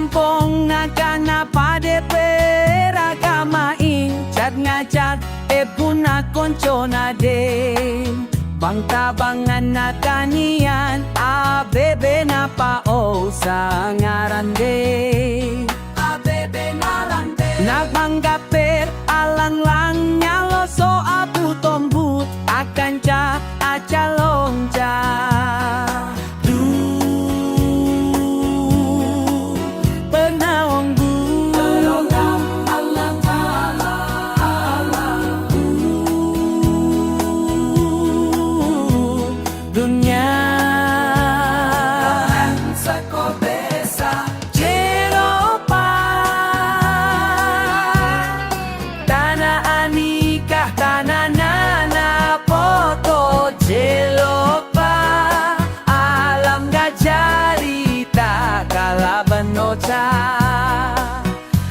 kampong nakanapade pera kamaing chat ngacat puna konco na din bangtabangan na kanian abebe na pao sa ngaran din abebe na lande nagmanggaper alang lang nyalo so apu tombut akan ca acalong ca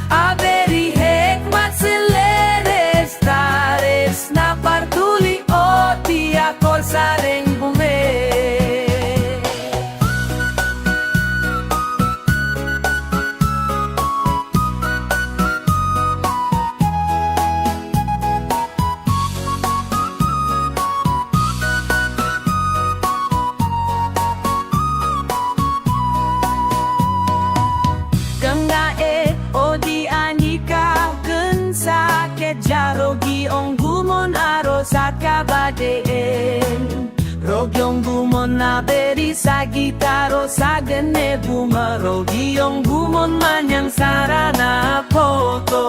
Aberi hikmat seleres tares na partuli o tiakol saring bume Jarogi ong gumon aros at kabadeen Rogyong gumon na beri sa gitaro sa gane bumarogi ong gumon manyang sarana poto